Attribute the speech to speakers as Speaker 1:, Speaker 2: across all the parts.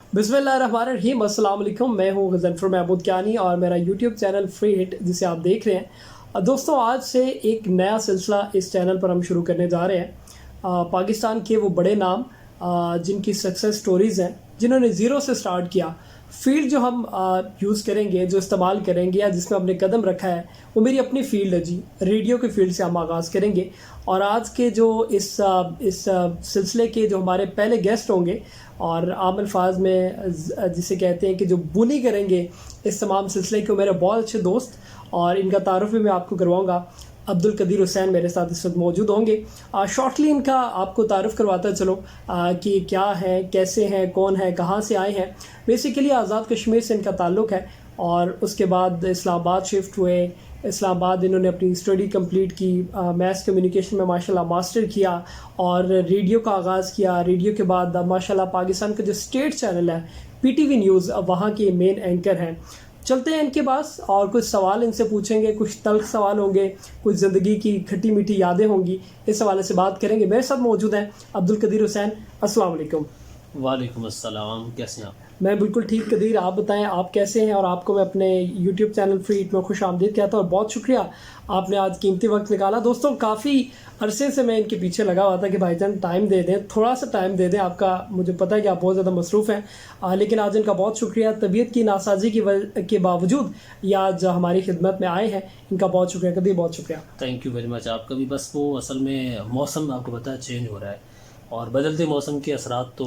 Speaker 1: बिस्मिल्लाहिर्रहमानिर्रहीम, अस्सलाम वालेकुम। मैं हूँ गज़नफ़र महमूद कियानी और मेरा यूट्यूब चैनल फ्री हिट जिसे आप देख रहे हैं। दोस्तों, आज से एक नया सिलसिला इस चैनल पर हम शुरू करने जा रहे हैं। पाकिस्तान के वो बड़े नाम जिनकी सक्सेस स्टोरीज़ हैं, जिन्होंने ज़ीरो से स्टार्ट किया। फील्ड जो हम यूज़ करेंगे, जो इस्तेमाल करेंगे या जिसमें हमने कदम रखा है, वो मेरी अपनी फील्ड है जी। रेडियो की फील्ड से हम आगाज़ करेंगे। और आज के जो इस सिलसिले के जो हमारे पहले गेस्ट होंगे और आम अल्फाज में जिसे कहते हैं कि जो बुनी करेंगे इस तमाम सिलसिले के, मेरे बहुत अच्छे दोस्त, और इनका तारुफ भी मैं आपको करवाऊँगा। अब्दुल कदीर हुसैन मेरे साथ इस वक्त मौजूद होंगे। शॉर्टली इनका आपको तारुफ करवाता चलो कि क्या है, कैसे हैं, कौन है, कहाँ से आए हैं। बेसिकली आज़ाद कश्मीर से इनका ताल्लुक़ है और उसके बाद इस्लामाबाद शिफ्ट हुए। इस्लामाबाद इन्होंने अपनी स्टडी कंप्लीट की, मैस कम्युनिकेशन में माशाल्लाह मास्टर किया और रेडियो का आगाज़ किया। रेडियो के बाद माशाल्लाह पाकिस्तान का जो स्टेट चैनल है PTV न्यूज़, वहाँ के मेन एंकर हैं। चलते हैं इनके पास और कुछ सवाल इनसे पूछेंगे, कुछ तल्ख सवाल होंगे, कुछ ज़िंदगी की खट्टी मीठी यादें होंगी, इस हवाले से बात करेंगे। मेरे साथ मौजूद हैं अब्दुल कदीर हुसैन। अस्सलाम वालेकुम।
Speaker 2: वालेकुम अस्सलाम, कैसे हैं आप?
Speaker 1: मैं बिल्कुल ठीक कदीर, आप बताएं आप कैसे हैं। और आपको मैं अपने YouTube चैनल फ्री हिट में खुश आमदीद कहता हूँ और बहुत शुक्रिया आपने आज कीमती वक्त निकाला। दोस्तों, काफ़ी अरसे से मैं इनके पीछे लगा हुआ था कि भाईजान टाइम दे दें, थोड़ा सा टाइम दे दें आपका। मुझे पता है कि आप बहुत ज़्यादा मसरूफ़ हैं, लेकिन आज इनका बहुत शुक्रिया। तबीयत की नासाजी के बावजूद ये आज हमारी खिदमत में आए हैं। इनका बहुत शुक्रिया कदीर, बहुत शुक्रिया।
Speaker 2: Thank you very much. आपका भी बस वो असल में मौसम आपको पता है चेंज हो रहा है और बदलते मौसम के असरात तो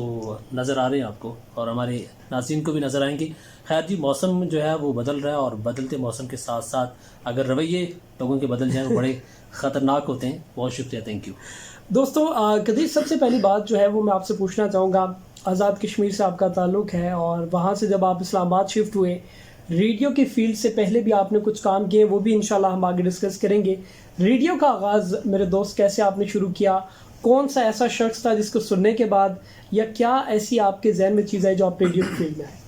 Speaker 2: नज़र आ रहे हैं आपको और हमारे नाज़रीन को भी नज़र आएंगे। खैर जी, मौसम जो है वो बदल रहा है और बदलते मौसम के साथ साथ अगर रवैये लोगों के बदल जाएँ वो बड़े ख़तरनाक होते हैं। बहुत शुक्रिया, थैंक यू।
Speaker 1: दोस्तों, कदीर सबसे पहली बात जो है वो मैं आपसे पूछना चाहूँगा, आज़ाद कश्मीर से आपका ताल्लुक़ है और वहाँ से जब आप इस्लामाबाद शिफ्ट हुए, रेडियो की फील्ड से पहले भी आपने कुछ काम किए, वो भी इंशाल्लाह हम आगे डिस्कस करेंगे। रेडियो का आगाज़ मेरे दोस्त कैसे आपने शुरू किया, कौन सा ऐसा शख्स था जिसको सुनने के बाद, या क्या ऐसी आपके जहन में चीज़ आई जो आप रेडियो की फील्ड में है?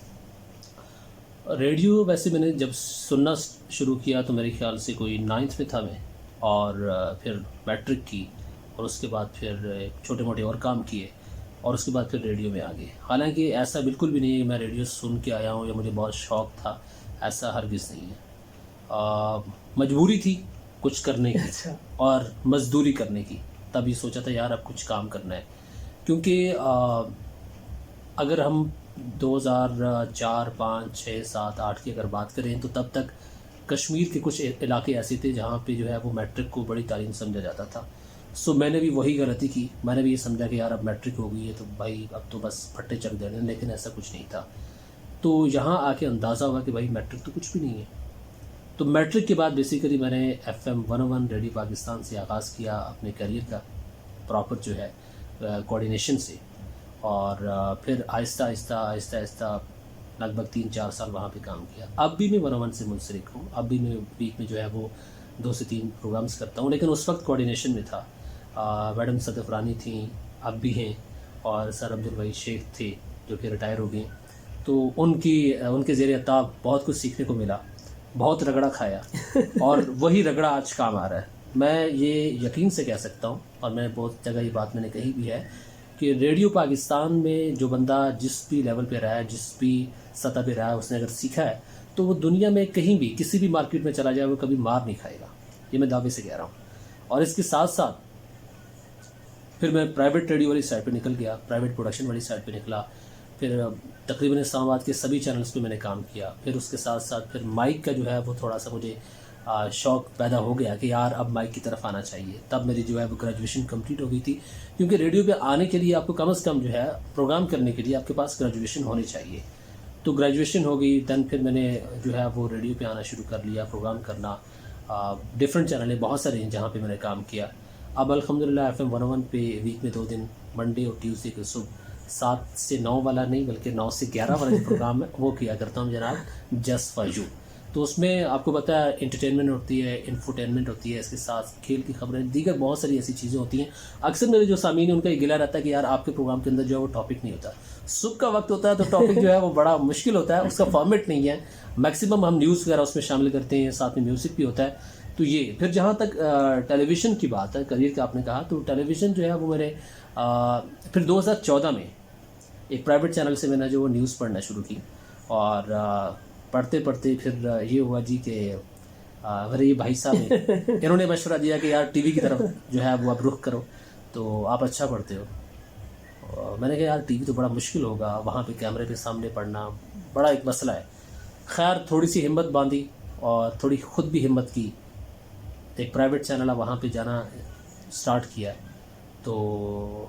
Speaker 2: रेडियो वैसे मैंने जब सुनना शुरू किया तो मेरे ख्याल से कोई 9th में था मैं, और फिर मैट्रिक की और उसके बाद फिर छोटे मोटे और काम किए और उसके बाद फिर रेडियो में आ गए। हालांकि ऐसा बिल्कुल भी नहीं है कि मैं रेडियो सुन के आया हूँ या मुझे बहुत शौक़ था, ऐसा हरगिज़ नहीं है। मजबूरी थी कुछ करने की और मजदूरी करने की, तभी सोचा था यार अब कुछ काम करना है। क्योंकि अगर हम 2004, 5, 6, 7, 8 की अगर बात करें तो तब तक कश्मीर के कुछ इलाके ऐसे थे जहाँ पे जो है वो मैट्रिक को बड़ी तालीम समझा जाता था। सो मैंने भी वही गलती की। मैंने भी ये समझा कि यार अब मैट्रिक हो गई है तो भाई अब तो बस फट्टे चढ़ देने, लेकिन ऐसा कुछ नहीं था। तो यहाँ आके अंदाज़ा हुआ कि भाई मैट्रिक तो कुछ भी नहीं है। तो मैट्रिक के बाद बेसिकली मैंने FM 101 रेडियो पाकिस्तान से आगाज़ किया अपने करियर का, प्रॉपर जो है कोऑर्डिनेशन से, और फिर आहिस्ता आहिस्ता लगभग 3-4 साल वहाँ पे काम किया। अब भी मैं 101 से मुंसलिक हूँ। अब भी मैं वीक में जो है वो 2 से 3 प्रोग्राम्स करता हूँ, लेकिन उस वक्त कोऑर्डिनेशन में था। मैडम सदफ रानी थी, अब भी हैं, और सर अब्दुल वहीद शेख थे जो कि रिटायर हो गए। तो उनके ज़ेरे अताब बहुत कुछ सीखने को मिला, बहुत रगड़ा खाया और वही रगड़ा आज काम आ रहा है। मैं ये यकीन से कह सकता हूँ और मैं बहुत जगह ये बात मैंने कही भी है कि रेडियो पाकिस्तान में जो बंदा जिस भी लेवल पे रहा है, जिस भी सतह पे रहा है, उसने अगर सीखा है तो वो दुनिया में कहीं भी किसी भी मार्केट में चला जाए वो कभी मार नहीं खाएगा। ये मैं दावे से कह रहा हूँ। और इसके साथ साथ फिर मैं प्राइवेट रेडियो वाली साइड पे निकल गया, प्राइवेट प्रोडक्शन वाली साइड पे निकला। फिर तकरीबन इस्लामाबाद के सभी चैनल्स पे मैंने काम किया। फिर उसके साथ साथ फिर माइक का जो है वो थोड़ा सा मुझे शौक़ पैदा हो गया कि यार अब माइक की तरफ आना चाहिए। तब मेरी जो है वो ग्रेजुएशन कंप्लीट हो गई थी, क्योंकि रेडियो पे आने के लिए आपको कम से कम जो है प्रोग्राम करने के लिए आपके पास ग्रेजुएशन होनी चाहिए। तो ग्रेजुएशन हो गई, दैन फिर मैंने जो है वो रेडियो पे आना शुरू कर लिया, प्रोग्राम करना। डिफरेंट चैनल बहुत सारे हैं जहाँ पे मैंने काम किया। अब अल्हम्दुलिल्लाह FM 101 पे वीक में 2 दिन, मंडे और ट्यूसडे के सुबह 7 से 9 वाला नहीं बल्कि 9 से 11 वाला जो प्रोग्राम है वो किया करता हूँ जनाब, जस्ट फॉर यू। तो उसमें आपको पता है एंटरटेनमेंट होती है, इंफोटेनमेंट होती है, इसके साथ खेल की खबरें, दीगर बहुत सारी ऐसी चीज़ें होती हैं। अक्सर मेरे जो सामीन है उनका ये गिला रहता है कि यार आपके प्रोग्राम के अंदर जो है वो टॉपिक नहीं होता। सुबह का वक्त होता है तो टॉपिक जो है वो बड़ा मुश्किल होता है, उसका फॉर्मेट नहीं है। मैक्सिमम हम न्यूज़ वगैरह उसमें शामिल करते हैं, साथ में म्यूज़िक भी होता है। तो ये फिर जहाँ तक टेलीविज़न की बात है, करियर का आपने कहा, तो टेलीविज़न जो है वो मेरे फिर 2014 में ایک پرائیویٹ چینل سے میں نے جو وہ نیوز پڑھنا شروع کی، اور پڑھتے پڑھتے پھر یہ ہوا جی کہ میرے یہ بھائی صاحب ہیں، انہوں نے مشورہ دیا کہ یار ٹی وی کی طرف جو ہے وہ اب رخ کرو، تو آپ اچھا پڑھتے ہو۔ میں نے کہا یار ٹی وی تو بڑا مشکل ہوگا، وہاں پہ کیمرے پہ سامنے پڑھنا بڑا ایک مسئلہ ہے۔ خیر تھوڑی سی ہمت باندھی اور تھوڑی خود بھی ہمت کی، ایک پرائیویٹ چینل ہے وہاں پہ جانا سٹارٹ کیا۔ تو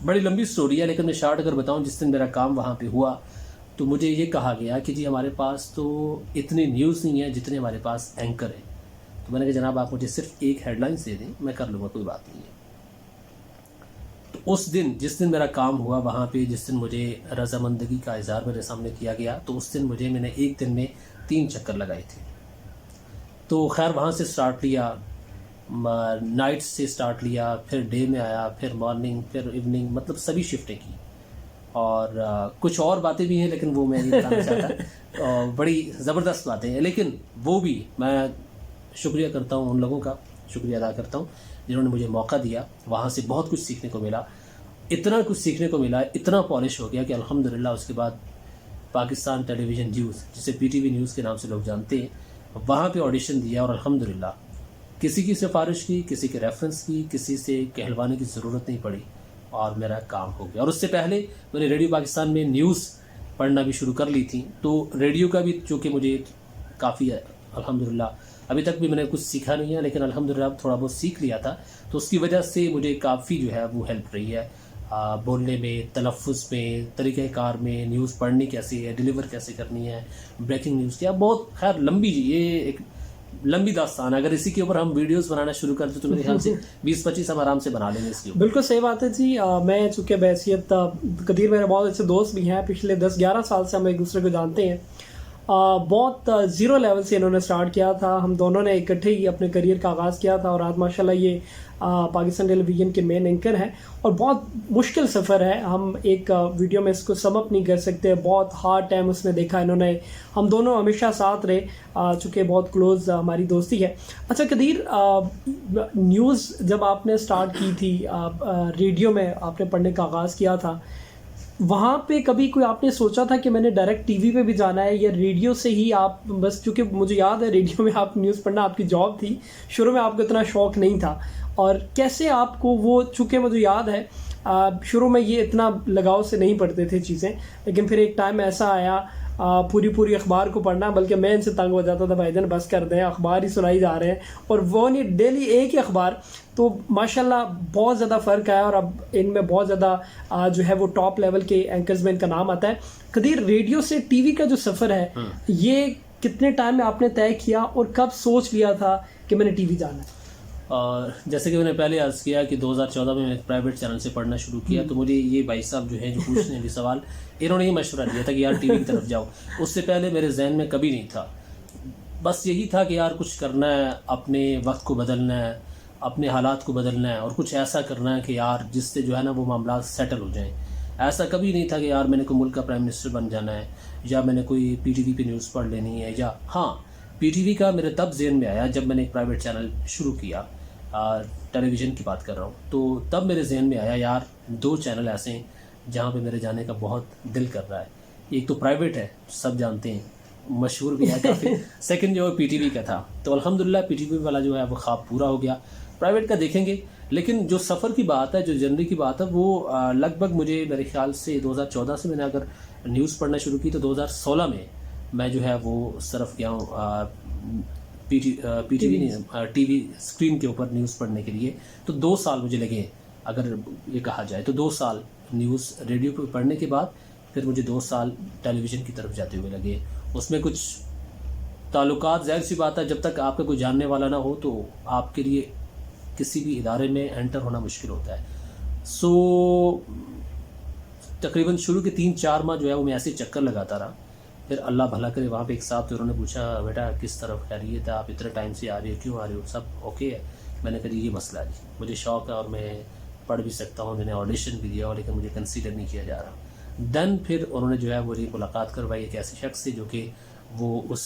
Speaker 2: بڑی لمبی سٹوری ہے، لیکن میں شارٹ اگر بتاؤں، جس دن میرا کام وہاں پہ ہوا تو مجھے یہ کہا گیا کہ جی ہمارے پاس تو اتنی نیوز نہیں ہے جتنے ہمارے پاس اینکر ہیں۔ تو میں نے کہا جناب آپ مجھے صرف ایک ہیڈ لائنس دے دیں، میں کر لوں گا، کوئی بات نہیں ہے۔ تو اس دن جس دن میرا کام ہوا وہاں پہ، جس دن مجھے رضامندگی کا اظہار میرے سامنے کیا گیا، تو اس دن میں نے ایک دن میں 3 چکر لگائے تھے۔ تو خیر وہاں سے سٹارٹ لیا، نائٹ سے سٹارٹ لیا، پھر ڈے میں آیا، پھر مارننگ، پھر ایوننگ، مطلب سبھی شفٹیں کی، اور کچھ اور باتیں بھی ہیں لیکن وہ میں نہیں بتانا چاہتا، اور بڑی زبردست باتیں ہیں، لیکن وہ بھی میں شکریہ کرتا ہوں ان لوگوں کا، شکریہ ادا کرتا ہوں جنہوں نے مجھے موقع دیا۔ وہاں سے بہت کچھ سیکھنے کو ملا، اتنا کچھ سیکھنے کو ملا، اتنا پالش ہو گیا کہ الحمدللہ اس کے بعد پاکستان ٹیلی ویژن نیوز، جسے پی ٹی وی نیوز کے نام سے لوگ جانتے ہیں، وہاں پہ آڈیشن دیا، اور الحمدللہ کسی کی سفارش کی، کسی کے ریفرنس کی، کسی سے کہلوانے کی ضرورت نہیں پڑی، اور میرا کام ہو گیا۔ اور اس سے پہلے میں نے ریڈیو پاکستان میں نیوز پڑھنا بھی شروع کر لی تھی، تو ریڈیو کا بھی چونکہ مجھے کافی الحمدللہ ابھی تک بھی میں نے کچھ سیکھا نہیں ہے، لیکن الحمدللہ تھوڑا بہت سیکھ لیا تھا، تو اس کی وجہ سے مجھے کافی جو ہے وہ ہیلپ رہی ہے بولنے میں، تلفظ میں، طریقہ کار میں، نیوز پڑھنی کیسی ہے، ڈیلیور کیسے کرنی ہے، بریکنگ نیوز کیا، بہت خیر لمبی جی یہ ایک لمبی داستان ہے۔ اگر اسی کے اوپر ہم ویڈیوز بنانا شروع کرتے تو میرے خیال سے 20-25 ہم آرام سے بنا لیں گے اس کے اوپر۔
Speaker 1: بالکل صحیح بات ہے جی۔ میں چونکہ بحیثیت قدیر میرے بہت اچھے دوست بھی ہیں، پچھلے 10-11 سال سے ہم ایک دوسرے کو جانتے ہیں۔ بہت زیرو لیول سے انہوں نے سٹارٹ کیا تھا، ہم دونوں نے اکٹھے ہی اپنے کریئر کا آغاز کیا تھا، اور آج ماشاءاللہ یہ پاکستان ٹیلی ویژن کے مین اینکر ہیں، اور بہت مشکل سفر ہے، ہم ایک ویڈیو میں اس کو سم اپ نہیں کر سکتے، بہت ہارڈ ٹائم اس نے دیکھا انہوں نے، ہم دونوں ہمیشہ ساتھ رہے، چونکہ بہت کلوز ہماری دوستی ہے۔ اچھا قدیر، نیوز جب آپ نے سٹارٹ کی تھی، ریڈیو میں آپ نے پڑھنے کا آغاز کیا تھا، وہاں پہ کبھی کوئی آپ نے سوچا تھا کہ میں نے ڈائریکٹ ٹی وی پہ بھی جانا ہے، یا ریڈیو سے ہی آپ بس، چونکہ مجھے یاد ہے ریڈیو میں آپ نیوز پڑھنا آپ کی جاب تھی، شروع میں آپ کو اتنا شوق نہیں تھا، اور کیسے آپ کو وہ، چونکہ مجھے یاد ہے شروع میں یہ اتنا لگاؤ سے نہیں پڑھتے تھے چیزیں، لیکن پھر ایک ٹائم ایسا آیا پوری اخبار کو پڑھنا، بلکہ میں ان سے تنگ ہو جاتا تھا، بھائی جان بس کر دیں، اخبار ہی سنائی جا رہے ہیں، اور وہ نہیں ڈیلی ایک ہی اخبار۔ تو ماشاءاللہ بہت زیادہ فرق آیا، اور اب ان میں بہت زیادہ جو ہے وہ ٹاپ لیول کے اینکرز میں ان کا نام آتا ہے۔ قدیر، ریڈیو سے ٹی وی کا جو سفر ہے، یہ کتنے ٹائم میں آپ نے طے کیا، اور کب سوچ لیا تھا کہ میں نے ٹی وی جانا ہے؟
Speaker 2: اور جیسے کہ میں نے پہلے عرض کیا کہ 2014 میں ایک پرائیویٹ چینل سے پڑھنا شروع کیا، تو مجھے یہ بھائی صاحب جو ہیں جو پوچھنے ہیں بھی سوال، انہوں نے یہ مشورہ دیا تھا کہ یار ٹی وی کی طرف جاؤ۔ اس سے پہلے میرے ذہن میں کبھی نہیں تھا، بس یہی تھا کہ یار کچھ کرنا ہے، اپنے وقت کو بدلنا ہے، اپنے حالات کو بدلنا ہے، اور کچھ ایسا کرنا ہے کہ یار جس سے جو ہے نا وہ معاملات سیٹل ہو جائیں۔ ایسا کبھی نہیں تھا کہ یار میں نے کوئی ملک کا پرائم منسٹر بن جانا ہے، یا میں نے کوئی پی ٹی وی پہ نیوز پڑھ لینی ہے، یا ہاں پی ٹی وی کا میرے تب ذہن میں آیا جب میں نے ایک پرائیویٹ چینل شروع کیا، ٹیلی ویژن کی بات کر رہا ہوں، تو تب میرے ذہن میں آیا یار 2 چینل ایسے ہیں جہاں پہ میرے جانے کا بہت دل کر رہا ہے۔ ایک تو پرائیویٹ ہے، سب جانتے ہیں، مشہور بھی ہے کافی، سیکنڈ جو ہے پی ٹی وی کا تھا، تو الحمدللہ پی ٹی وی والا جو ہے وہ خواب پورا ہو گیا۔ پرائیویٹ کا دیکھیں گے، لیکن جو سفر کی بات ہے، جو جرنی کی بات ہے، وہ لگ بھگ مجھے میرے خیال سے 2014 سے میں نے اگر نیوز پڑھنا شروع کی تو 2016 میں میں جو ہے وہ صرف گیا ہوں ٹی وی اسکرین کے اوپر نیوز پڑھنے کے لیے۔ تو 2 سال مجھے لگے، اگر یہ کہا جائے تو 2 سال نیوز ریڈیو پہ پڑھنے کے بعد، پھر مجھے 2 سال ٹیلی ویژن کی طرف جاتے ہوئے لگے۔ اس میں کچھ تعلقات، ظاہر سی بات ہے جب تک آپ کا کوئی جاننے والا نہ ہو تو آپ کے لیے کسی بھی ادارے میں انٹر ہونا مشکل ہوتا ہے۔ سو تقریباً شروع کے 3-4 ماہ جو ہے وہ میں ایسے چکر لگاتا رہا۔ پھر اللہ بھلا کرے، وہاں پہ ایک صاحب تھے، انہوں نے پوچھا بیٹا کس طرف خیریت ہے، آپ اتنے ٹائم سے آ رہے ہو، کیوں آ رہے ہو، سب اوکے ہے؟ میں نے کہا یہ مسئلہ ہے، مجھے شوق ہے اور میں پڑھ بھی سکتا ہوں، میں نے آڈیشن بھی دیا ہو، لیکن مجھے کنسیڈر نہیں کیا جا رہا۔ دین پھر انہوں نے جو ہے وہ ملاقات کروائی ایک ایسے شخص سے جو کہ وہ اس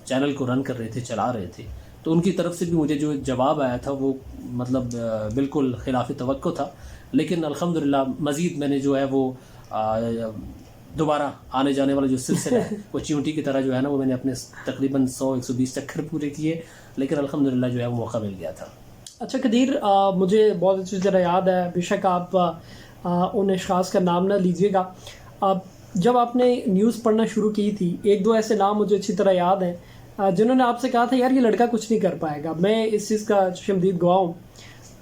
Speaker 2: چینل کو رن کر رہے تھے، چلا رہے تھے، تو ان کی طرف سے بھی مجھے جو جواب آیا تھا وہ مطلب بالکل خلاف توقع تھا، لیکن الحمدللہ مزید میں نے جو ہے وہ दोबारा आने जाने वाला जो सिलसिला है वो चींटी की तरह जो है ना वो मैंने अपने तकरीबन 100-120 चक्कर पूरे किए, लेकिन अल्हम्दुलिल्लाह जो है वो मौका मिल गया था।
Speaker 1: अच्छा कदीर, मुझे बहुत अच्छी तरह याद है, बेशक आप उन अशखास का नाम ना लीजिएगा, जब आपने न्यूज़ पढ़ना शुरू की थी एक दो ऐसे नाम मुझे अच्छी तरह याद हैं जिन्होंने आपसे कहा था यार ये लड़का कुछ नहीं कर पाएगा। मैं इस चीज़ का चशमदीद गवाह हूँ,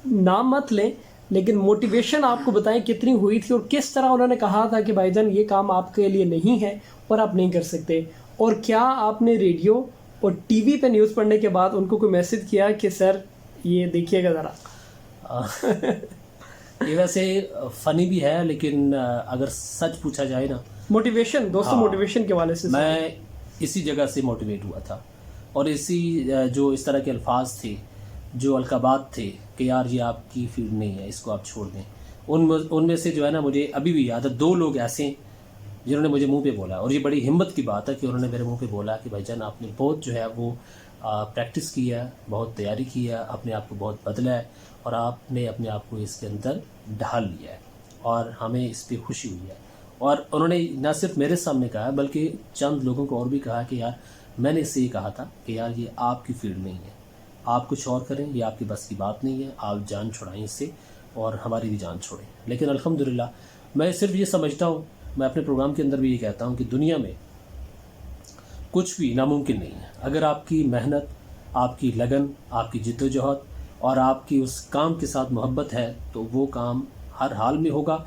Speaker 1: नाम मत लें लेकिन मोटिवेशन आपको बताएं कितनी हुई थी और किस तरह उन्होंने कहा था कि भाईजान ये काम आपके लिए नहीं है और आप नहीं कर सकते, और क्या आपने रेडियो और टीवी पे न्यूज़ पढ़ने के बाद उनको कोई मैसेज किया कि सर ये देखिएगा ज़रा?
Speaker 2: ये वैसे फ़नी भी है, लेकिन अगर सच पूछा जाए ना,
Speaker 1: मोटिवेशन दोस्तों, मोटिवेशन के वाले से
Speaker 2: मैं इसी जगह से मोटिवेट हुआ था, और इसी जो इस तरह के अल्फाज थे, जो अलकाबात थे कि यार ये आपकी फील्ड नहीं है, इसको आप छोड़ दें, उनमें से जो है ना मुझे अभी भी याद है 2 लोग ऐसे जिन्होंने मुझे मुंह पे बोला, और ये बड़ी हिम्मत की बात है कि उन्होंने मेरे मुंह पे बोला कि भाईजान आपने बहुत जो है वो प्रैक्टिस की है, बहुत तैयारी की है, अपने आप को बहुत बदला है, और आपने अपने आप को इसके अंदर ढाल लिया है, और हमें इस पर खुशी हुई है। और उन्होंने न सिर्फ मेरे सामने कहा बल्कि चंद लोगों को और भी कहा कि यार मैंने इससे ये कहा था कि यार ये आपकी फील्ड नहीं है, आप कुछ और करें, ये आपकी बस की बात नहीं है, आप जान छुड़ाएं इससे और हमारी भी जान छोड़ें। लेकिन अल्हम्दुलिल्लाह मैं सिर्फ ये समझता हूँ, मैं अपने प्रोग्राम के अंदर भी ये कहता हूँ कि दुनिया में कुछ भी नामुमकिन नहीं है। अगर आपकी मेहनत, आपकी लगन, आपकी जिद्दोजहद और आपकी उस काम के साथ मोहब्बत है तो वो काम हर हाल में होगा।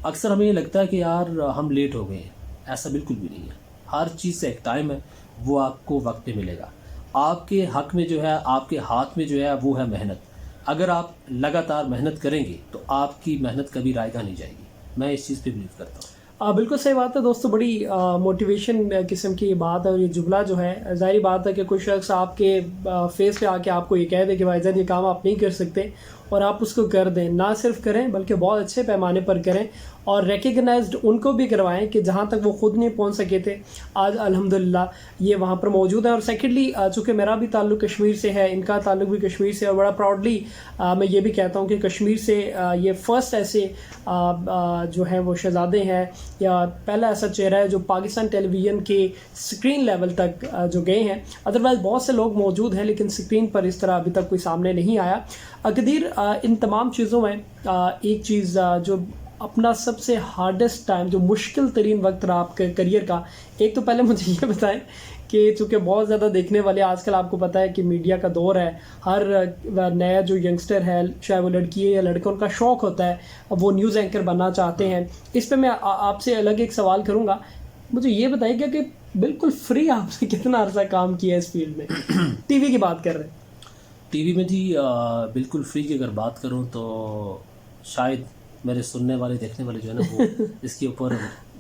Speaker 2: अक्सर हमें ये लगता है कि यार हम लेट हो गए, ऐसा बिल्कुल भी नहीं है। हर चीज़ से एक टाइम है, वो आपको वक्त पे मिलेगा। आपके हक में जो है, आपके हाथ में जो है वो है मेहनत। अगर आप लगातार मेहनत करेंगे तो आपकी मेहनत कभी रायगा नहीं जाएगी। मैं इस चीज़ पे बिलीव करता हूँ।
Speaker 1: बिल्कुल सही बात है दोस्तों, बड़ी मोटिवेशन किस्म की बात है, और ये जुमला जो है ज़ाहिर बात है कि कोई शख्स आपके फेस पे आके आपको ये कह दे कि भाईजान ये काम आप नहीं कर सकते और आप उसको कर दें, ना सिर्फ करें बल्कि बहुत अच्छे पैमाने पर करें, और रिकग्नाइज्ड उनको भी करवाएं कि जहाँ तक वो ख़ुद नहीं पहुँच सके थे आज अल्हम्दुलिल्लाह ये वहाँ पर मौजूद है। और सेकेंडली चूँकि मेरा भी ताल्लुक़ कश्मीर से है, इनका ताल्लुक़ भी कश्मीर से, और बड़ा प्राउडली मैं ये भी कहता हूँ कि कश्मीर से ये फ़र्स्ट ऐसे जो है वो शहज़ादे हैं या पहला ऐसा चेहरा है जो पाकिस्तान टेलीविज़न के स्क्रीन लेवल तक जो गए हैं। अदरवाइज़ बहुत से लोग मौजूद हैं लेकिन स्क्रीन पर इस तरह अभी तक कोई सामने नहीं आया। कदीर, इन तमाम चीज़ों में एक चीज़ जो अपना सबसे हार्डेस्ट टाइम, जो मुश्किल तरीन वक्त रहा आपके करियर का, एक तो पहले मुझे ये बताएं कि चूँकि बहुत ज़्यादा देखने वाले आजकल आपको पता है कि मीडिया का दौर है, हर नया जो यंगस्टर है, चाहे वो लड़की है या लड़का, उनका शौक़ होता है वो न्यूज़ एंकर बनना चाहते हैं। इस पर मैं आपसे अलग एक सवाल करूँगा, मुझे ये बताइएगा कि बिल्कुल फ्री आपने कितना अर्सा काम किया इस फील्ड में? टीवी की बात कर रहे हैं।
Speaker 2: टीवी में जी बिल्कुल फ्री की अगर बात करूं तो शायद मेरे सुनने वाले, देखने वाले जो है ना वो इसके ऊपर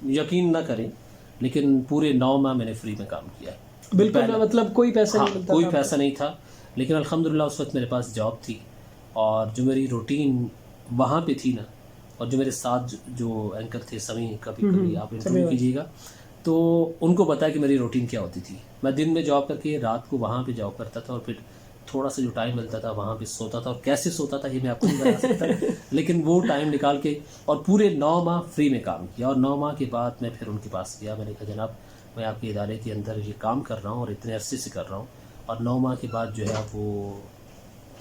Speaker 2: यकीन ना करें, लेकिन पूरे 9 माह मैंने फ्री में काम किया है।
Speaker 1: बिल्कुल ना, मतलब कोई पैसा नहीं मिलता,
Speaker 2: कोई पैसा नहीं था, लेकिन अल्हम्दुलिल्लाह उस वक्त मेरे पास जॉब थी, और जो मेरी रूटीन वहाँ पे थी ना, और जो मेरे साथ जो एंकर थे, सभी कभी आप इंटरव्यू कीजिएगा तो उनको पता है कि मेरी रूटीन क्या होती थी। मैं दिन में जॉब करके रात को वहाँ पे जॉब करता था, और फिर थोड़ा सा जो टाइम मिलता था वहाँ पे सोता था, और कैसे सोता था ये मैं आपको नहीं बता सकता लेकिन वो टाइम निकाल के और पूरे 9 माह फ्री में काम किया। और 9 माह के बाद मैं फिर उनके पास गया, मैंने कहा जनाब मैं आपके इदारे के अंदर ये काम कर रहा हूँ और इतने अरसे से कर रहा हूँ, और 9 माह के बाद जो है वो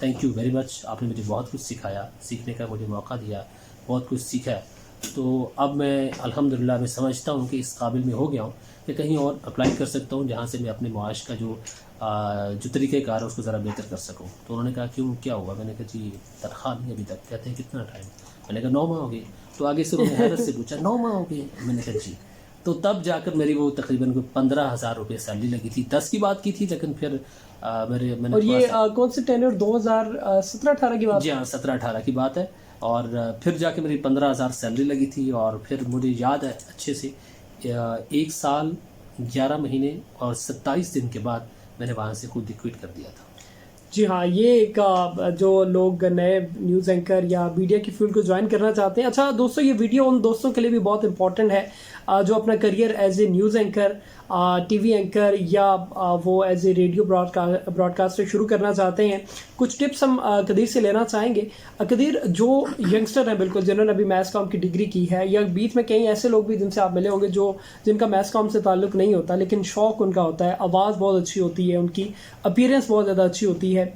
Speaker 2: थैंक यू वेरी मच, आपने मुझे बहुत कुछ सिखाया, सीखने का मुझे मौका दिया, बहुत कुछ सीखा। तो अब मैं अल्हम्दुलिल्लाह मैं समझता हूँ कि इस काबिल में हो गया हूँ कि कहीं और अप्लाई कर सकता हूँ जहाँ से मैं अपने मुआश का जो तरीक़ेकार है उसको ज़रा बेहतर कर सकूँ। तो उन्होंने कहा क्यों, क्या हुआ? मैंने कहा जी तनख्वाह नहीं अभी तक। कहते हैं कितना टाइम? मैंने कहा 9 माह हो गए। तो आगे से उन्होंने हैरत से पूछा 9 माह हो गए? मैंने कहा जी। तो तब जाकर मेरी वो तकरीबन 15,000 रुपये सैलरी लगी थी। 10 की बात की थी, लेकिन फिर मैंने
Speaker 1: और ये कौन से टेन्योर 2017-18 की बात?
Speaker 2: जी हाँ, 17-18 की बात है। और फिर जाके मेरी 15,000 सैलरी लगी थी, और फिर मुझे याद है अच्छे से 1 साल 11 महीने और 27 दिन के बाद मैंने वहाँ से खुद क्विट कर दिया था।
Speaker 1: जी हाँ, ये एक जो लोग नए न्यूज़ एंकर या मीडिया की फील्ड को ज्वाइन करना चाहते हैं। अच्छा दोस्तों, ये वीडियो उन दोस्तों के लिए भी बहुत इंपॉर्टेंट है जो अपना career as a news anchor, TV anchor या वो एज ए रेडियो ब्रॉडकास्टर शुरू करना चाहते हैं। कुछ टिप्स हम कदीर से लेना चाहेंगे। कदीर, जो यंगस्टर हैं बिल्कुल, जिन्होंने अभी मैस कॉम की डिग्री की है, या बीच में कई ऐसे लोग भी जिनसे आप मिले होंगे जो जिनका मैस कॉम से ताल्लुक़ नहीं होता लेकिन शौक़ उनका होता है, आवाज़ बहुत अच्छी होती है, उनकी अपीयरेंस बहुत ज़्यादा अच्छी होती है।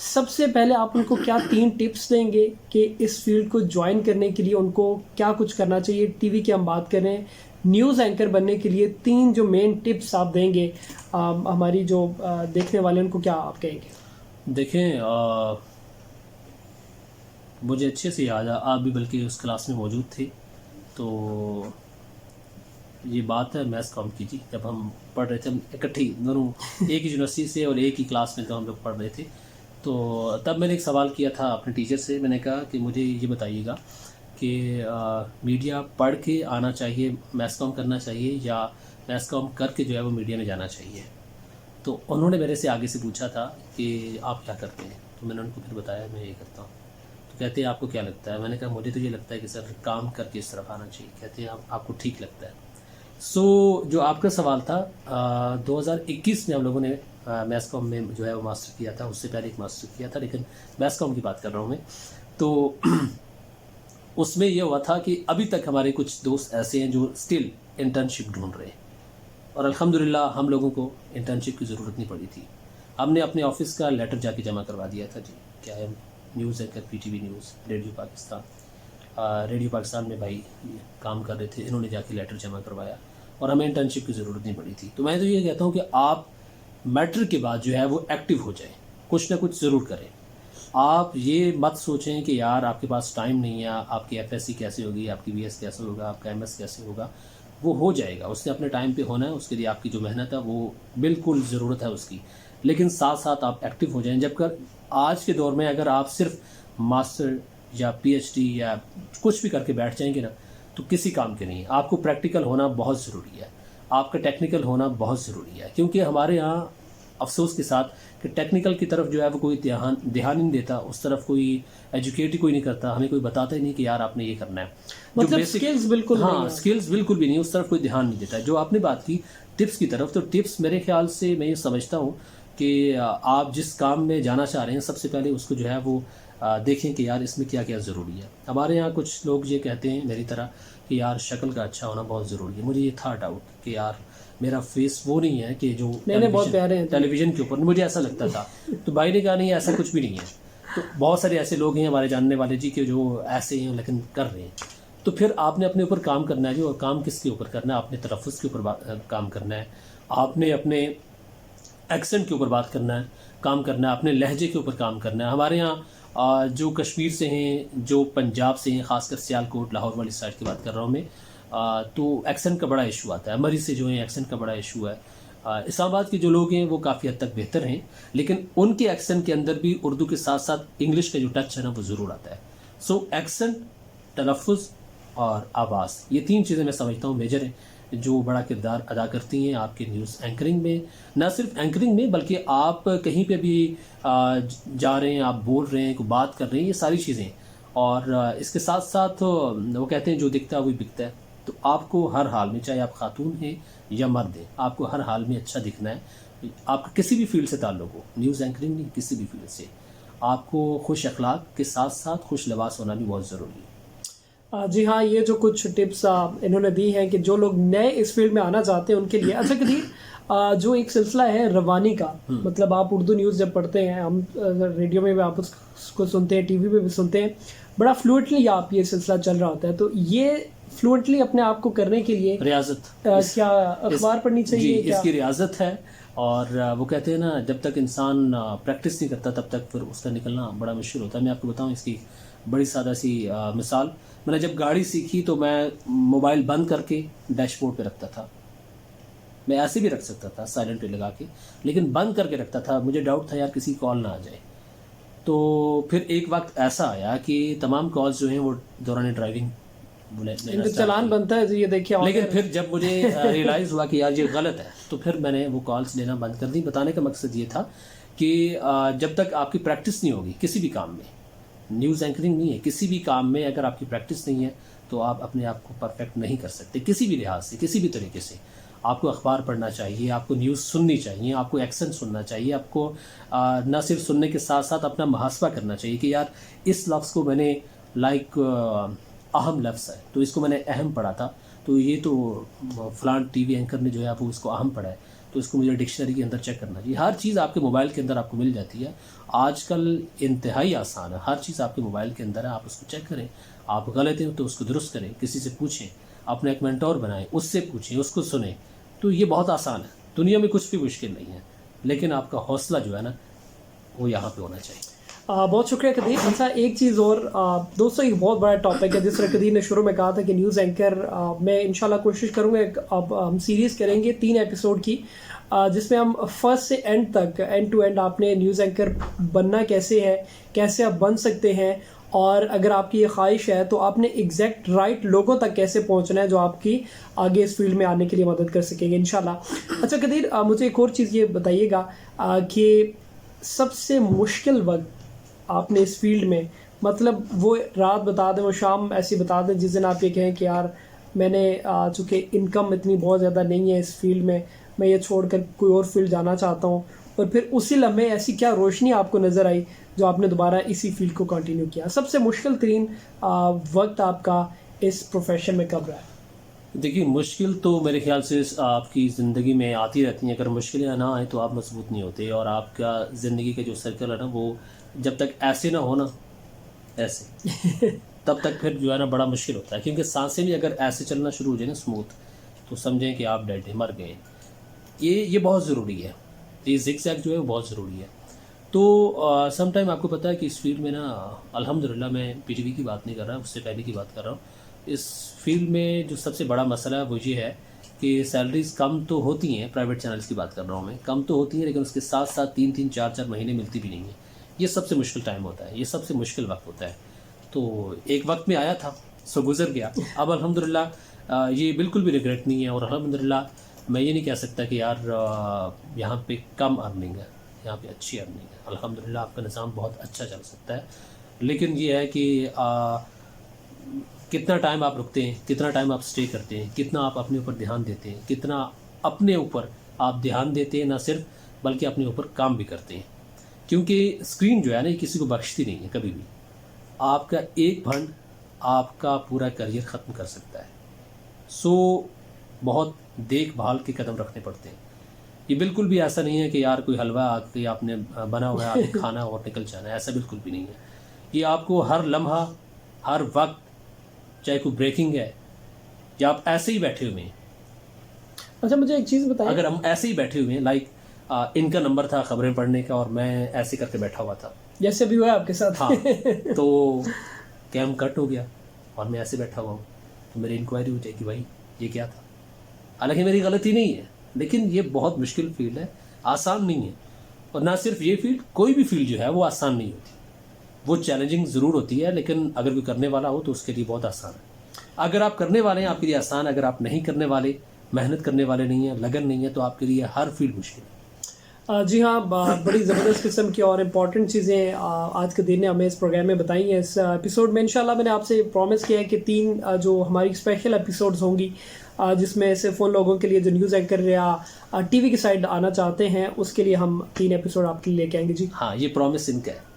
Speaker 1: सबसे पहले आप उनको क्या 3 टिप्स देंगे कि इस फील्ड को ज्वाइन करने के लिए उनको क्या कुछ करना चाहिए? टीवी की हम बात करें, न्यूज़ एंकर बनने के लिए 3 जो मेन टिप्स आप देंगे हमारी जो देखने वाले उनको क्या आप कहेंगे?
Speaker 2: देखें, मुझे अच्छे से याद है, आप भी बल्कि उस क्लास में मौजूद थे। तो ये बात है मैथ्स कॉम की जी, जब हम पढ़ रहे थे, हम इकट्ठे दोनों एक ही यूनिवर्सिटी से और एक ही क्लास में तो हम लोग पढ़ रहे थे। तो तब मैंने एक सवाल किया था अपने टीचर से। मैंने कहा कि मुझे ये बताइएगा कि मीडिया पढ़ के आना चाहिए, मैथ्स कॉम करना चाहिए, या मैथ्स कॉम करके जो है वो मीडिया में जाना चाहिए? तो उन्होंने मेरे से आगे से पूछा था कि आप क्या करते हैं? तो मैंने उनको फिर बताया मैं ये करता हूँ। तो कहते हैं आपको क्या लगता है? मैंने कहा मुझे तो ये लगता है कि सर काम करके इस तरफ आना चाहिए। कहते हैं आपको ठीक लगता है। जो आपका सवाल था, 2021 में हम लोगों ने मैथ्स कॉम में जो है वो मास्टर किया था। उससे पहले एक मास्टर किया था, लेकिन मैथ्स कॉम की बात कर रहा हूँ मैं। तो उसमें ये हुआ था कि अभी तक हमारे कुछ दोस्त ऐसे हैं जो स्टिल इंटर्नशिप ढूंढ रहे हैं, और अल्हम्दुलिल्लाह हम लोगों को इंटर्नशिप की ज़रूरत नहीं पड़ी थी। हमने अपने ऑफिस का लेटर जाके जमा करवा दिया था जी, क्या है news anchor, PTV news, radio Pakistan में भाई काम कर रहे थे, इन्होंने जाके लेटर जमा करवाया और हमें इंटर्नशिप की ज़रूरत नहीं पड़ी थी। तो मैं तो ये कहता हूँ कि आप मैट्रिक के बाद जो है वो एक्टिव हो जाएं, कुछ ना कुछ ज़रूर करें। आप ये मत सोचें कि यार आपके पास टाइम नहीं है, आपकी FSC कैसे होगी, आपकी BS कैसे होगा, आपका MS कैसे होगा। वो हो जाएगा, उसने अपने टाइम पे होना है। उसके लिए आपकी जो मेहनत है वो बिल्कुल ज़रूरत है उसकी, लेकिन साथ साथ आप एक्टिव हो जाएं। जबकि आज के दौर में अगर आप सिर्फ मास्टर या PhD या कुछ भी करके बैठ जाएंगे ना, तो किसी काम के नहीं है। आपको प्रैक्टिकल होना बहुत ज़रूरी है, आपका टेक्निकल होना बहुत ज़रूरी है। क्योंकि हमारे यहाँ अफसोस के साथ कि टेक्निकल की तरफ जो है वो कोई ध्यान नहीं देता, उस तरफ कोई एजुकेट ही कोई नहीं करता, हमें कोई बताता ही नहीं कि यार आपने ये करना है।
Speaker 1: मतलब स्किल्स बिल्कुल नहीं,
Speaker 2: हाँ, स्किल्स बिल्कुल भी नहीं, उस तरफ कोई ध्यान नहीं देता। जो आपने बात की टिप्स की तरफ, तो टिप्स मेरे ख्याल से मैं ये समझता हूँ कि आप जिस काम में जाना चाह रहे हैं, सबसे पहले उसको जो है वो देखें कि यार इसमें क्या क्या ज़रूरी है। हमारे यहाँ कुछ लोग ये कहते हैं मेरी तरह कि यार शक्ल का अच्छा होना बहुत ज़रूरी है। मुझे ये था डाउट कि यार मेरा फेस वो नहीं है कि जो
Speaker 1: बहुत प्यारे हैं
Speaker 2: टेलीविज़न के ऊपर, मुझे ऐसा लगता था। तो भाई ने कहा नहीं, ऐसा कुछ भी नहीं है। तो बहुत सारे ऐसे लोग हैं हमारे जानने वाले जी के जो ऐसे हैं लेकिन कर रहे हैं। तो फिर आपने अपने ऊपर काम करना है जी, और काम किसके ऊपर करना है? आपने तलफ़्फ़ुज़ के ऊपर काम करना है, आपने अपने एक्सेंट के ऊपर बात करना है, काम करना है, अपने लहजे के ऊपर काम करना है। हमारे यहाँ जो कश्मीर से हैं, जो पंजाब से हैं, ख़ासकर सियालकोट लाहौर वाली साइड की बात कर रहा हूँ मैं, तो एक्सेंट का बड़ा इशू आता है। मरी से जो है एक्सेंट का बड़ा इशू है। इस्लामाबाद के जो लोग हैं वो काफ़ी हद तक बेहतर हैं, लेकिन उनके एक्सेंट के अंदर भी उर्दू के साथ साथ इंग्लिश का जो टच है ना वो ज़रूर आता है। सो एक्सेंट, तलफ़्फ़ुज़ और आवाज़, ये 3 चीज़ें मैं समझता हूँ मेजर हैं जो बड़ा किरदार अदा करती हैं आपके न्यूज़ एंकरिंग में। ना सिर्फ एंकरिंग में, बल्कि आप कहीं पे भी जा रहे हैं, आप बोल रहे हैं, कोई बात कर रहे हैं, ये सारी चीज़ें। और इसके साथ साथ वो कहते हैं जो दिखता है वही बिकता है। तो आपको हर हाल में, चाहे आप खातून हैं या मर्द हैं, आपको हर हाल में अच्छा दिखना है। आपका किसी भी फील्ड से ताल्लुक़ हो, न्यूज़ एंकरिंग नहीं, किसी भी फील्ड से, आपको खुश अखलाक के साथ साथ खुश लिबास होना भी बहुत ज़रूरी है।
Speaker 1: जी हाँ, ये जो कुछ टिप्स इन्होंने दी हैं कि जो लोग नए इस फील्ड में आना चाहते हैं उनके लिए। अच्छा कदीर, जो एक सिलसिला है रवानी का, मतलब आप उर्दू न्यूज़ जब पढ़ते हैं, हम रेडियो में भी आप उसको सुनते हैं, TV पे भी सुनते हैं, बड़ा फ्लुएंटली आप ये सिलसिला चल रहा होता है। तो ये फ्लुएंटली अपने आप को करने के लिए
Speaker 2: रियाजत,
Speaker 1: क्या अखबार पढ़नी चाहिए?
Speaker 2: जी, इसकी रियाजत है। और वो कहते हैं ना, जब तक इंसान प्रैक्टिस नहीं करता तब तक फिर उसका निकलना बड़ा मुश्किल होता है। मैं आपको बताऊं इसकी बड़ी सादा सी मिसाल। मैंने जब गाड़ी सीखी तो मैं मोबाइल बंद करके डैशबोर्ड पे रखता था। मैं ऐसे भी रख सकता था साइलेंट पे लगा के, लेकिन बंद करके रखता था। मुझे डाउट था यार किसी कॉल ना आ जाए। तो फिर एक वक्त ऐसा आया कि तमाम कॉल्स जो हैं वो दौरान ड्राइविंग
Speaker 1: चालान बनता है, ये देखिए।
Speaker 2: लेकिन फिर जब मुझे रियलाइज़ हुआ कि यार ये गलत है, तो फिर मैंने वो कॉल्स लेना बंद कर दी। बताने का मकसद ये था کہ جب تک آپ کی پریکٹس نہیں ہوگی کسی بھی کام میں، نیوز اینکرنگ نہیں ہے، کسی بھی کام میں اگر آپ کی پریکٹس نہیں ہے تو آپ اپنے آپ کو پرفیکٹ نہیں کر سکتے کسی بھی لحاظ سے، کسی بھی طریقے سے. آپ کو اخبار پڑھنا چاہیے، آپ کو نیوز سننی چاہیے، آپ کو ایکسنٹ سننا چاہیے، آپ کو نہ صرف سننے کے ساتھ ساتھ اپنا محاسبہ کرنا چاہیے کہ یار اس لفظ کو میں نے لائک اہم لفظ ہے تو اس کو میں نے اہم پڑھا تھا، تو یہ تو فلان ٹی وی اینکر نے جو ہے وہ اس کو اہم پڑھا ہے تو اس کو مجھے ڈکشنری کے اندر چیک کرنا چاہیے. ہر چیز آپ کے موبائل کے اندر آپ کو مل جاتی ہے. آج کل انتہائی آسان ہے، ہر چیز آپ کے موبائل کے اندر ہے، آپ اس کو چیک کریں. آپ غلط ہیں تو اس کو درست کریں، کسی سے پوچھیں، اپنا ایک مینٹور بنائیں، اس سے پوچھیں، اس کو سنیں. تو یہ بہت آسان ہے، دنیا میں کچھ بھی مشکل نہیں ہے، لیکن آپ کا حوصلہ جو ہے نا وہ یہاں پہ ہونا چاہیے.
Speaker 1: بہت شکریہ قدیر. اچھا ایک چیز اور دوستوں، ایک بہت بڑا ٹاپک ہے جس طرح قدیر نے شروع میں کہا تھا کہ نیوز اینکر، میں انشاءاللہ کوشش کروں گا اب ہم سیریز کریں گے 3 ایپیسوڈ کی جس میں ہم فرسٹ سے اینڈ تک، اینڈ ٹو اینڈ آپ نے نیوز اینکر بننا کیسے ہے، کیسے آپ بن سکتے ہیں، اور اگر آپ کی یہ خواہش ہے تو آپ نے ایگزیکٹ رائٹ لوگوں تک کیسے پہنچنا ہے جو آپ کی آگے اس فیلڈ میں آنے کے لیے مدد کر سکیں گے انشاءاللہ. اچھا قدیر، مجھے ایک اور چیز یہ بتائیے گا کہ سب سے مشکل وقت آپ نے اس فیلڈ میں، مطلب وہ رات بتا دیں، وہ شام ایسی بتا دیں جس دن آپ یہ کہیں کہ یار میں نے چونکہ انکم اتنی بہت زیادہ نہیں ہے اس فیلڈ میں یہ چھوڑ کر کوئی اور فیلڈ جانا چاہتا ہوں، اور پھر اسی لمحے ایسی کیا روشنی آپ کو نظر آئی جو آپ نے دوبارہ اسی فیلڈ کو کنٹینیو کیا؟ سب سے مشکل ترین وقت آپ کا اس پروفیشن میں کب رہا ہے؟
Speaker 2: دیکھیے مشکل تو میرے خیال سے آپ کی زندگی میں آتی رہتی ہیں. اگر مشکلیں نہ آئیں تو آپ مضبوط نہیں ہوتے، اور آپ کا زندگی کا جو سرکل ہے نا وہ جب تک ایسے نہ ہو نا، ایسے تب تک پھر جو ہے نا بڑا مشکل ہوتا ہے. کیونکہ سانسیں بھی اگر ایسے چلنا شروع ہو جائے نا اسموتھ، تو سمجھیں کہ آپ ڈیڈ ہیں، مر گئے. یہ بہت ضروری ہے، یہ زگ زیگ جو ہے وہ بہت ضروری ہے. تو سم ٹائم آپ کو پتہ ہے کہ اس فیلڈ میں نا الحمدللہ، میں پی ٹی وی کی بات نہیں کر رہا، اس سے پہلے کی بات کر رہا ہوں. اس فیلڈ میں جو سب سے بڑا مسئلہ ہے وہ یہ ہے کہ سیلریز کم تو ہوتی ہیں، پرائیویٹ چینلز کی بات کر رہا ہوں میں، کم تو ہوتی ہیں لیکن اس کے ساتھ ساتھ 3 4 مہینے ملتی بھی نہیں ہیں. یہ سب سے مشکل ٹائم ہوتا ہے، یہ سب سے مشکل وقت ہوتا ہے. تو ایک وقت میں آیا تھا، سو گزر گیا. اب الحمدللہ یہ بالکل بھی ریگریٹ نہیں ہے، اور الحمدللہ میں یہ نہیں کہہ سکتا کہ یار یہاں پہ کم ارننگ ہے، یہاں پہ اچھی ارننگ ہے. الحمدللہ آپ کا نظام بہت اچھا چل سکتا ہے. لیکن یہ ہے کہ کتنا ٹائم آپ رکتے ہیں، کتنا ٹائم آپ سٹے کرتے ہیں، کتنا آپ اپنے اوپر دھیان دیتے ہیں، کتنا اپنے اوپر آپ دھیان دیتے ہیں، نہ صرف بلکہ اپنے اوپر کام بھی کرتے ہیں. کیونکہ اسکرین جو ہے نا یہ کسی کو بخشتی نہیں ہے کبھی بھی. آپ کا ایک بھنڈ آپ کا پورا کریئر ختم کر سکتا ہے. سو بہت دیکھ بھال کے قدم رکھنے پڑتے ہیں. یہ بالکل بھی ایسا نہیں ہے کہ یار کوئی حلوہ آ کے آپ نے بنا ہوا ہے، آپ نے کھانا اور نکل جانا ہے، ایسا بالکل بھی نہیں ہے. یہ آپ کو ہر لمحہ، ہر وقت، چاہے کوئی بریکنگ ہے یا آپ ایسے ہی بیٹھے ہوئے ہیں.
Speaker 1: اچھا مجھے ایک چیز بتائیں،
Speaker 2: اگر ہم ایسے ہی بیٹھے ہوئے ہیں، لائک ان کا نمبر تھا خبریں پڑھنے کا اور میں ایسے کر کے بیٹھا ہوا تھا،
Speaker 1: جیسے بھی ہوا ہے آپ کے ساتھ،
Speaker 2: ہاں، تو کیم کٹ ہو گیا اور میں ایسے بیٹھا ہوا ہوں، تو میری انکوائری ہو جائے کہ بھائی یہ کیا تھا. حالانکہ میری غلطی نہیں ہے، لیکن یہ بہت مشکل فیلڈ ہے، آسان نہیں ہے. اور نہ صرف یہ فیلڈ، کوئی بھی فیلڈ جو ہے وہ آسان نہیں ہوتی. وہ چیلنجنگ ضرور ہوتی ہے، لیکن اگر کوئی کرنے والا ہو تو اس کے لیے بہت آسان ہے. اگر آپ کرنے والے ہیں آپ کے لیے آسان، اگر آپ نہیں کرنے والے، محنت کرنے والے نہیں ہیں، لگن نہیں ہے، تو آپ کے لیے ہر فیلڈ مشکل ہے.
Speaker 1: جی ہاں، بڑی زبردست قسم کی اور امپورٹنٹ چیزیں آج کے دن نے ہمیں اس پروگرام میں بتائی ہیں. اس ایپیسوڈ میں انشاءاللہ میں نے آپ سے پرومس کیا ہے کہ 3 جو ہماری اسپیشل ایپیسوڈز ہوں گی، جس میں صرف ان لوگوں کے لیے جو نیوز اینکر یا ٹی وی کی سائڈ آنا چاہتے ہیں، اس کے لیے ہم 3 ایپیسوڈ آپ کے لیے لے کے آئیں گے. جی
Speaker 2: ہاں، یہ پرومس ان کا ہے.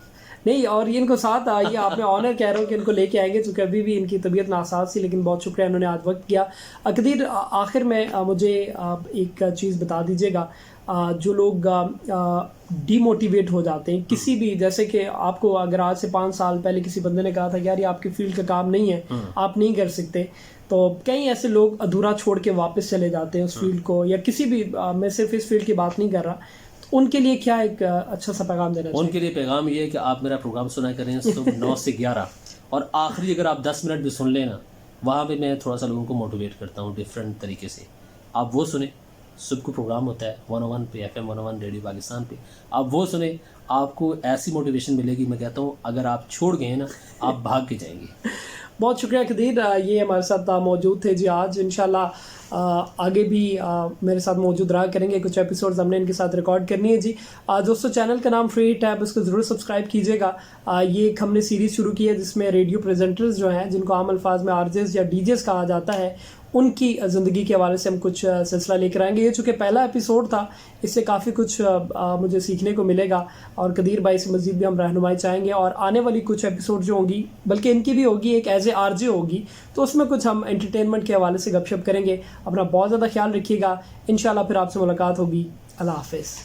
Speaker 1: نہیں، اور یہ ان کو ساتھ آئیے، آپ نے آنر کہہ رہا ہوں کہ ان کو لے کے آئیں گے، چونکہ ابھی بھی ان کی طبیعت ناساز تھی، لیکن بہت شکریہ انہوں نے آج وقت کیا. قدیر، آخر میں مجھے ایک چیز بتا دیجیے گا، جو لوگ ڈی موٹیویٹ ہو جاتے ہیں کسی بھی، جیسے کہ آپ کو اگر آج سے 5 سال پہلے کسی بندے نے کہا تھا کہ یار یہ آپ کی فیلڈ کا کام نہیں ہے، آپ نہیں کر سکتے، تو کئی ایسے لوگ ادھورا چھوڑ کے واپس چلے جاتے ہیں اس فیلڈ کو، یا کسی بھی، میں صرف اس فیلڈ کی بات نہیں کر رہا، ان کے لیے کیا ایک اچھا سا پیغام دینا چاہیے؟
Speaker 2: ان کے لیے پیغام یہ ہے کہ آپ میرا پروگرام سنا کریں صبح 9 سے 11، اور آخری اگر آپ 10 منٹ بھی سن لیں نا، وہاں پہ میں تھوڑا سا لوگوں کو موٹیویٹ کرتا ہوں ڈفرینٹ طریقے سے. آپ وہ سنیں، صبح کو پروگرام ہوتا ہے 101 پہ، FM 101 ریڈیو پاکستان پہ، آپ وہ سنیں، آپ کو ایسی موٹیویشن ملے گی. میں کہتا ہوں اگر آپ چھوڑ گئے نا، آپ بھاگ کے جائیں گے.
Speaker 1: بہت شکریہ قدیر، یہ ہمارے ساتھ موجود تھے جی آج. انشاءاللہ آگے بھی میرے ساتھ موجود رہا کریں گے. کچھ ایپیسوڈز ہم نے ان کے ساتھ ریکارڈ کرنی ہے جی. دوستو چینل کا نام فری ہٹ ہے، اس کو ضرور سبسکرائب کیجیے گا. یہ ایک ہم نے سیریز شروع کی ہے جس میں ریڈیو پریزنٹرز جو ہیں، جن کو عام الفاظ میں RJs یا DJs کہا جاتا ہے، ان کی زندگی کے حوالے سے ہم کچھ سلسلہ لے کر آئیں گے. یہ چونکہ پہلا ایپیسوڈ تھا، اس سے کافی کچھ مجھے سیکھنے کو ملے گا، اور قدیر بھائی سے مزید بھی ہم رہنمائی چاہیں گے. اور آنے والی کچھ ایپیسوڈ جو ہوں گی، بلکہ ان کی بھی ہوگی، ایک ایز اے RJ ہوگی، تو اس میں کچھ ہم انٹرٹینمنٹ کے حوالے سے گپ شپ کریں گے. اپنا بہت زیادہ خیال رکھیے گا. انشاءاللہ پھر آپ سے ملاقات ہوگی. اللہ حافظ.